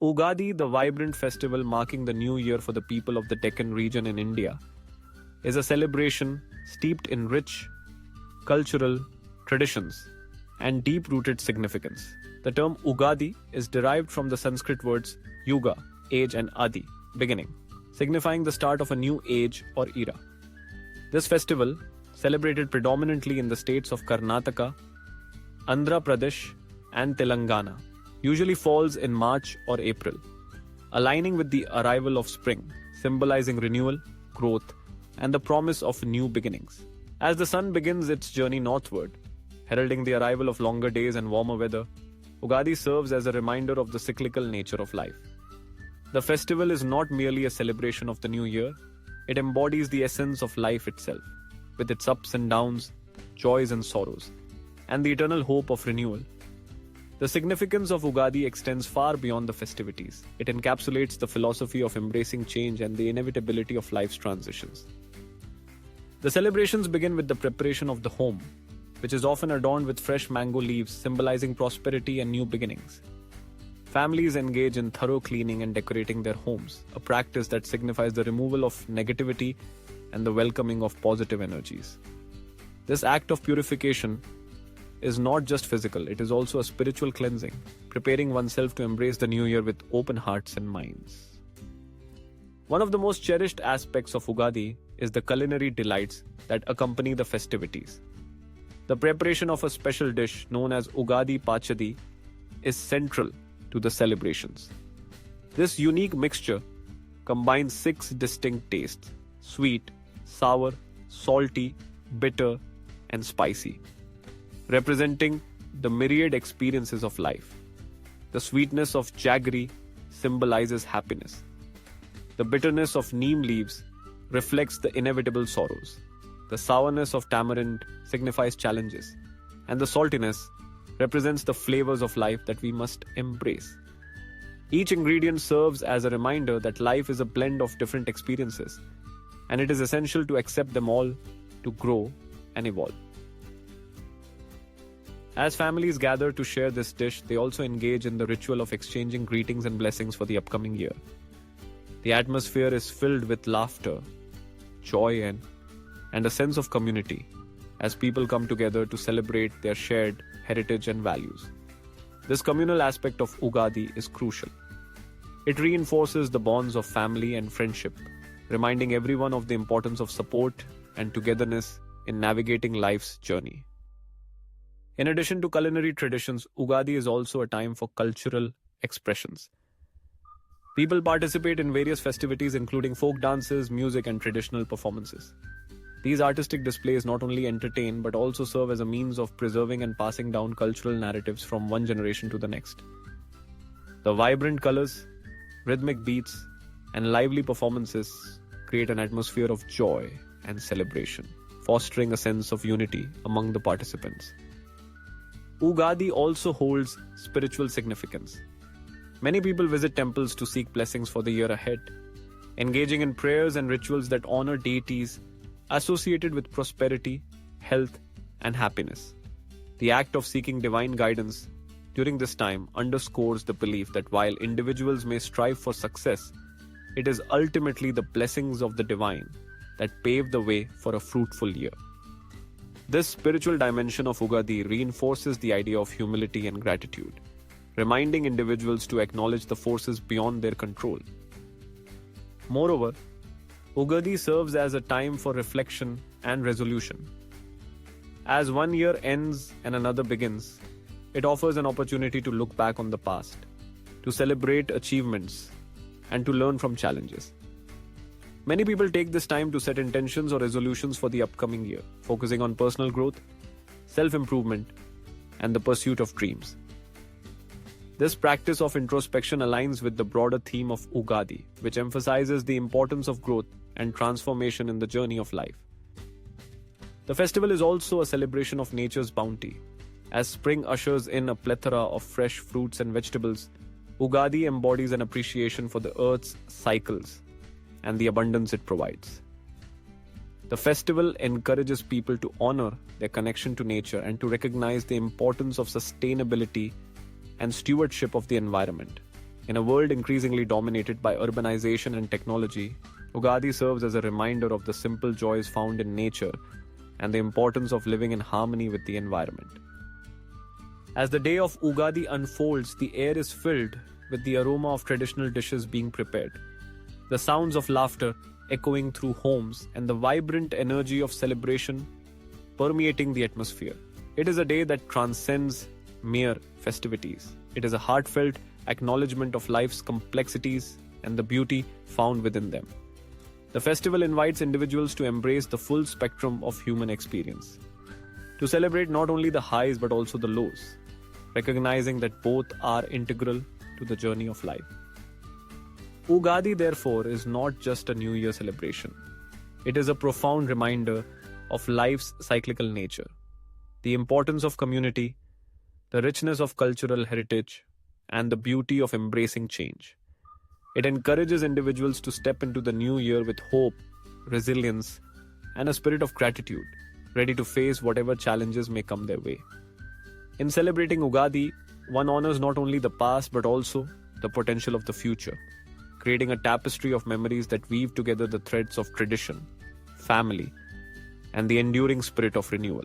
Ugadi, the vibrant festival marking the new year for the people of the Deccan region in India, is a celebration steeped in rich cultural traditions and deep rooted significance. The term Ugadi is derived from the Sanskrit words Yuga, age, and Adi, beginning, signifying the start of a new age or era. This festival, celebrated predominantly in the states of Karnataka, Andhra Pradesh, and Telangana, usually falls in March or April, aligning with the arrival of spring, symbolizing renewal, growth, and the promise of new beginnings. As the sun begins its journey northward, heralding the arrival of longer days and warmer weather, Ugadi serves as a reminder of the cyclical nature of life. The festival is not merely a celebration of the new year, it embodies the essence of life itself, with its ups and downs, joys and sorrows, and the eternal hope of renewal. The significance of Ugadi extends far beyond the festivities. It encapsulates the philosophy of embracing change and the inevitability of life's transitions. The celebrations begin with the preparation of the home, which is often adorned with fresh mango leaves symbolizing prosperity and new beginnings. Families engage in thorough cleaning and decorating their homes, a practice that signifies the removal of negativity and the welcoming of positive energies. This act of purification is not just physical, it is also a spiritual cleansing, preparing oneself to embrace the new year with open hearts and minds. One of the most cherished aspects of Ugadi is the culinary delights that accompany the festivities. The preparation of a special dish known as Ugadi Pachadi is central to the celebrations. This unique mixture combines 6 distinct tastes: sweet, sour, salty, bitter, and spicy, representing the myriad experiences of life. The sweetness of jaggery symbolizes happiness. The bitterness of neem leaves reflects the inevitable sorrows. The sourness of tamarind signifies challenges, and the saltiness represents the flavors of life that we must embrace. Each ingredient serves as a reminder that life is a blend of different experiences, and it is essential to accept them all to grow and evolve. As families gather to share this dish, they also engage in the ritual of exchanging greetings and blessings for the upcoming year. The atmosphere is filled with laughter, joy, and a sense of community as people come together to celebrate their shared heritage and values. This communal aspect of Ugadi is crucial. It reinforces the bonds of family and friendship, reminding everyone of the importance of support and togetherness in navigating life's journey. In addition to culinary traditions, Ugadi is also a time for cultural expressions. People participate in various festivities including folk dances, music, and traditional performances. These artistic displays not only entertain but also serve as a means of preserving and passing down cultural narratives from one generation to the next. The vibrant colors, rhythmic beats, and lively performances create an atmosphere of joy and celebration, fostering a sense of unity among the participants. Ugadi also holds spiritual significance. Many people visit temples to seek blessings for the year ahead, engaging in prayers and rituals that honor deities associated with prosperity, health, and happiness. The act of seeking divine guidance during this time underscores the belief that while individuals may strive for success, it is ultimately the blessings of the divine that pave the way for a fruitful year. This spiritual dimension of Ugadi reinforces the idea of humility and gratitude, reminding individuals to acknowledge the forces beyond their control. Moreover, Ugadi serves as a time for reflection and resolution. As one year ends and another begins, it offers an opportunity to look back on the past, to celebrate achievements, and to learn from challenges. Many people take this time to set intentions or resolutions for the upcoming year, focusing on personal growth, self-improvement, and the pursuit of dreams. This practice of introspection aligns with the broader theme of Ugadi, which emphasizes the importance of growth and transformation in the journey of life. The festival is also a celebration of nature's bounty. As spring ushers in a plethora of fresh fruits and vegetables, Ugadi embodies an appreciation for the earth's cycles and the abundance it provides. The festival encourages people to honor their connection to nature and to recognize the importance of sustainability and stewardship of the environment. In a world increasingly dominated by urbanization and technology, Ugadi serves as a reminder of the simple joys found in nature and the importance of living in harmony with the environment. As the day of Ugadi unfolds, the air is filled with the aroma of traditional dishes being prepared, the sounds of laughter echoing through homes, and the vibrant energy of celebration permeating the atmosphere. It is a day that transcends mere festivities. It is a heartfelt acknowledgement of life's complexities and the beauty found within them. The festival invites individuals to embrace the full spectrum of human experience, to celebrate not only the highs but also the lows, recognizing that both are integral to the journey of life. Ugadi, therefore, is not just a New Year celebration. It is a profound reminder of life's cyclical nature, the importance of community, the richness of cultural heritage, and the beauty of embracing change. It encourages individuals to step into the new year with hope, resilience, and a spirit of gratitude, ready to face whatever challenges may come their way. In celebrating Ugadi, one honors not only the past but also the potential of the future, creating a tapestry of memories that weave together the threads of tradition, family, and the enduring spirit of renewal.